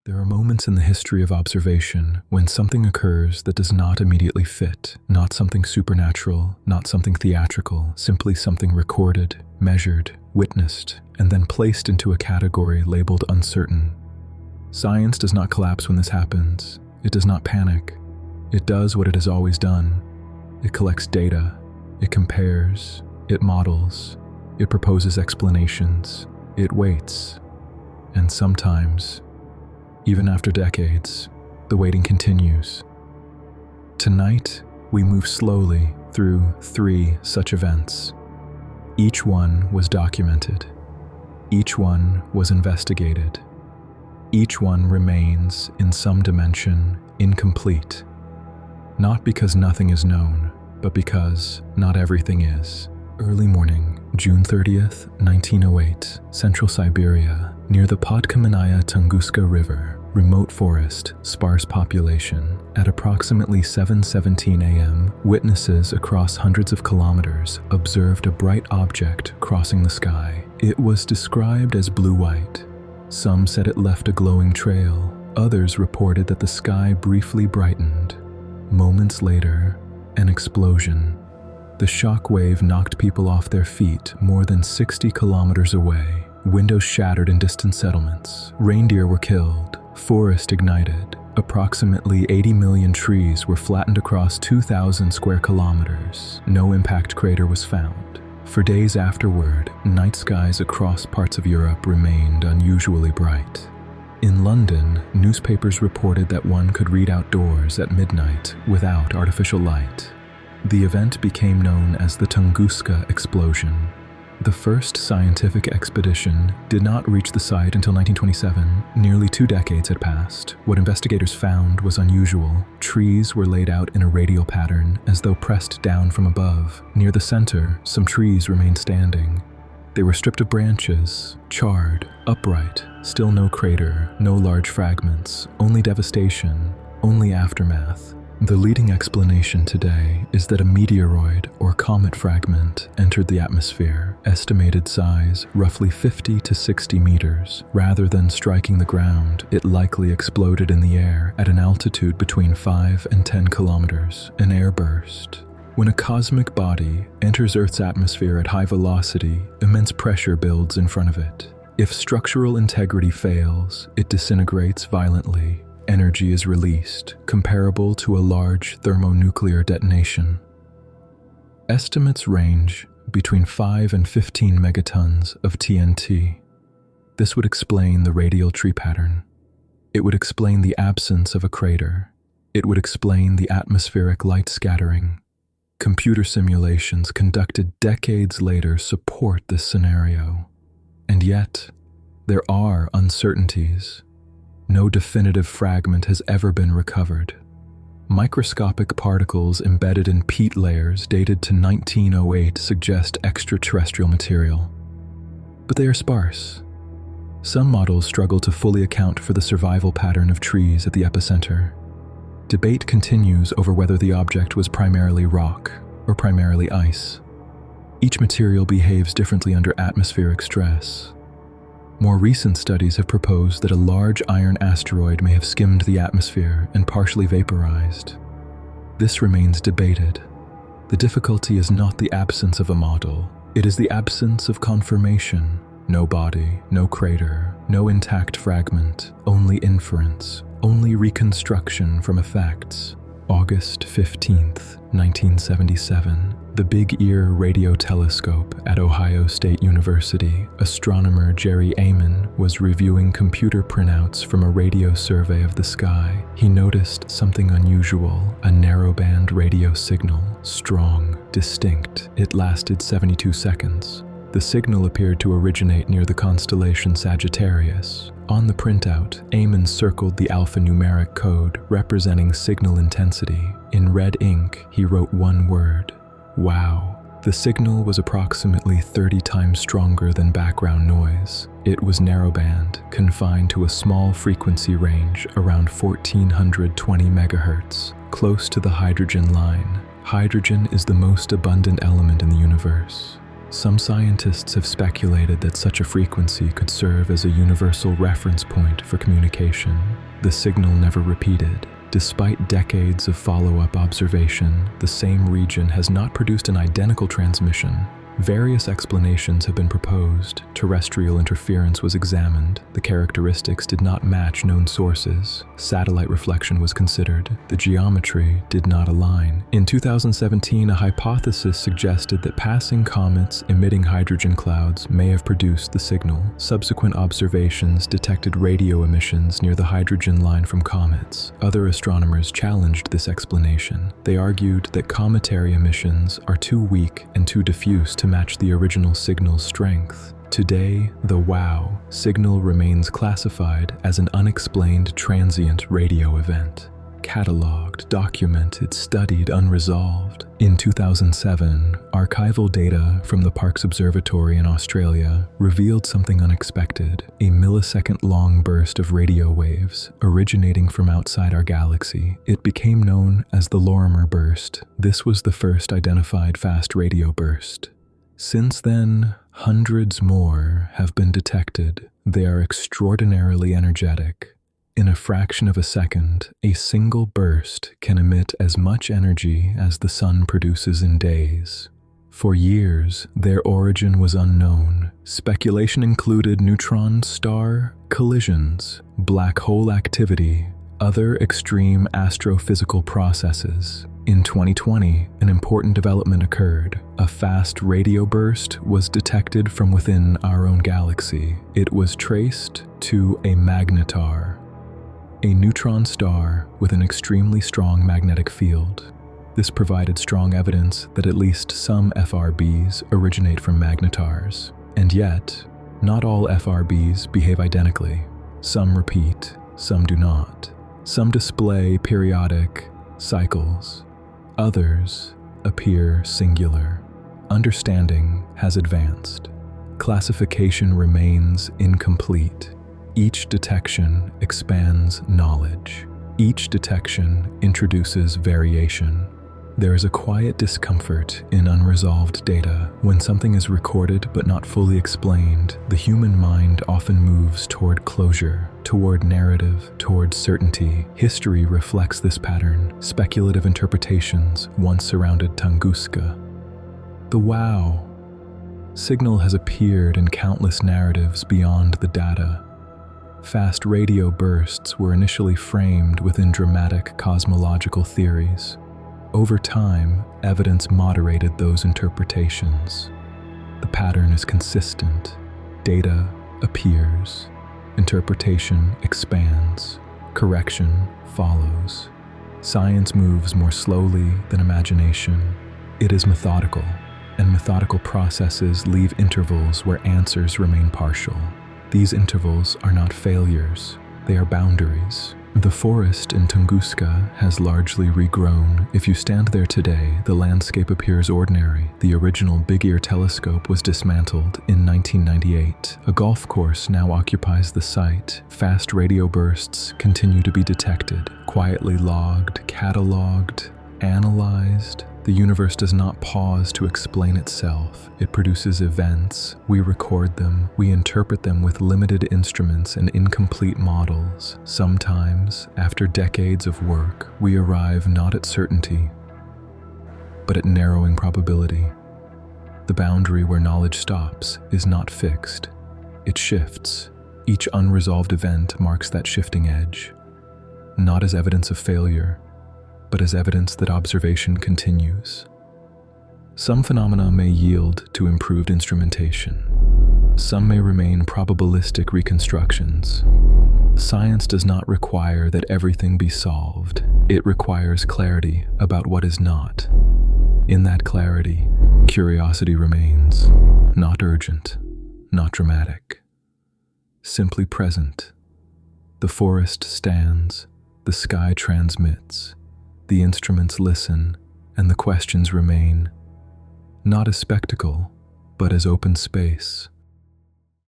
There are moments in the history of observation when something occurs that does not immediately fit, not something supernatural, not something theatrical, simply something recorded, measured, witnessed, and then placed into a category labeled uncertain. Science does not collapse when this happens. It does not panic. It does what it has always done. It collects data. It compares. It models. It proposes explanations. It waits. And sometimes, even after decades, the waiting continues. Tonight, we move slowly through 3 such events. Each one was documented. Each one was investigated. Each one remains, in some dimension, incomplete. Not because nothing is known, but because not everything is. Early morning, June 30th, 1908, Central Siberia, near the Podkamennaya Tunguska River, remote forest, sparse population. At approximately 7:17 a.m., witnesses across hundreds of kilometers observed a bright object crossing the sky. It was described as blue-white. Some said it left a glowing trail. Others reported that the sky briefly brightened. Moments later, an explosion. The shock wave knocked people off their feet more than 60 kilometers away. Windows shattered in distant settlements. Reindeer were killed. Forest ignited. Approximately 80 million trees were flattened across 2,000 square kilometers. No impact crater was found. For days afterward, night skies across parts of Europe remained unusually bright. In London, newspapers reported that one could read outdoors at midnight without artificial light. The event became known as the Tunguska explosion. The first scientific expedition did not reach the site until 1927. Nearly 2 decades had passed. What investigators found was unusual. Trees were laid out in a radial pattern, as though pressed down from above. Near the center, some trees remained standing. They were stripped of branches, charred, upright, still no crater, no large fragments, only devastation, only aftermath. The leading explanation today is that a meteoroid or comet fragment entered the atmosphere, estimated size roughly 50 to 60 meters. Rather than striking the ground, it likely exploded in the air at an altitude between 5 and 10 kilometers, an airburst. When a cosmic body enters Earth's atmosphere at high velocity, immense pressure builds in front of it. If structural integrity fails, it disintegrates violently. Energy is released, comparable to a large thermonuclear detonation. Estimates range between 5 and 15 megatons of TNT. This would explain the radial tree pattern. It would explain the absence of a crater. It would explain the atmospheric light scattering. Computer simulations conducted decades later support this scenario. And yet, there are uncertainties. No definitive fragment has ever been recovered. Microscopic particles embedded in peat layers dated to 1908 suggest extraterrestrial material. But they are sparse. Some models struggle to fully account for the survival pattern of trees at the epicenter. Debate continues over whether the object was primarily rock or primarily ice. Each material behaves differently under atmospheric stress. More recent studies have proposed that a large iron asteroid may have skimmed the atmosphere and partially vaporized. This remains debated. The difficulty is not the absence of a model, it is the absence of confirmation. No body, no crater, no intact fragment, only inference, only reconstruction from effects. August 15th, 1977. The Big Ear Radio Telescope at Ohio State University, astronomer Jerry Amon was reviewing computer printouts from a radio survey of the sky. He noticed something unusual, a narrowband radio signal, strong, distinct. It lasted 72 seconds. The signal appeared to originate near the constellation Sagittarius. On the printout, Amon circled the alphanumeric code representing signal intensity. In red ink, he wrote one word: wow. The signal was approximately 30 times stronger than background noise. It was narrowband, confined to a small frequency range around 1420 megahertz, close to the hydrogen line. Hydrogen is the most abundant element in the universe. Some scientists have speculated that such a frequency could serve as a universal reference point for communication. The signal never repeated. Despite decades of follow-up observation, the same region has not produced an identical transmission. Various explanations have been proposed. Terrestrial interference was examined. The characteristics did not match known sources. Satellite reflection was considered. The geometry did not align. In 2017, a hypothesis suggested that passing comets emitting hydrogen clouds may have produced the signal. Subsequent observations detected radio emissions near the hydrogen line from comets. Other astronomers challenged this explanation. They argued that cometary emissions are too weak and too diffuse to match the original signal's strength. Today, the WOW signal remains classified as an unexplained transient radio event. Cataloged, documented, studied, unresolved. In 2007, archival data from the Parkes Observatory in Australia revealed something unexpected: a millisecond-long burst of radio waves originating from outside our galaxy. It became known as the Lorimer burst. This was the first identified fast radio burst. Since then, hundreds more have been detected. They are extraordinarily energetic. In a fraction of a second, a single burst can emit as much energy as the sun produces in days. For years, their origin was unknown. Speculation included neutron-star collisions, black hole activity, other extreme astrophysical processes. In 2020, an important development occurred. A fast radio burst was detected from within our own galaxy. It was traced to a magnetar, a neutron star with an extremely strong magnetic field. This provided strong evidence that at least some FRBs originate from magnetars. And yet, not all FRBs behave identically. Some repeat, some do not. Some display periodic cycles. Others appear singular. Understanding has advanced. Classification remains incomplete. Each detection expands knowledge. Each detection introduces variation. There is a quiet discomfort in unresolved data. When something is recorded but not fully explained, the human mind often moves toward closure, toward narrative, toward certainty. History reflects this pattern. Speculative interpretations once surrounded Tunguska. The WOW signal has appeared in countless narratives beyond the data. Fast radio bursts were initially framed within dramatic cosmological theories. Over time, evidence moderated those interpretations. The pattern is consistent. Data appears. Interpretation expands. Correction follows. Science moves more slowly than imagination. It is methodical, and methodical processes leave intervals where answers remain partial. These intervals are not failures, they are boundaries. The forest in Tunguska has largely regrown. If you stand there today, the landscape appears ordinary. The original Big Ear telescope was dismantled in 1998. A golf course now occupies the site. Fast radio bursts continue to be detected, quietly logged, cataloged, analyzed. The universe does not pause to explain itself. It produces events. We record them. We interpret them with limited instruments and incomplete models. Sometimes, after decades of work, we arrive not at certainty, but at narrowing probability. The boundary where knowledge stops is not fixed. It shifts. Each unresolved event marks that shifting edge, not as evidence of failure, but as evidence that observation continues. Some phenomena may yield to improved instrumentation. Some may remain probabilistic reconstructions. Science does not require that everything be solved. It requires clarity about what is not. In that clarity, curiosity remains, not urgent, not dramatic, simply present. The forest stands, the sky transmits, the instruments listen, and the questions remain, not as spectacle, but as open space.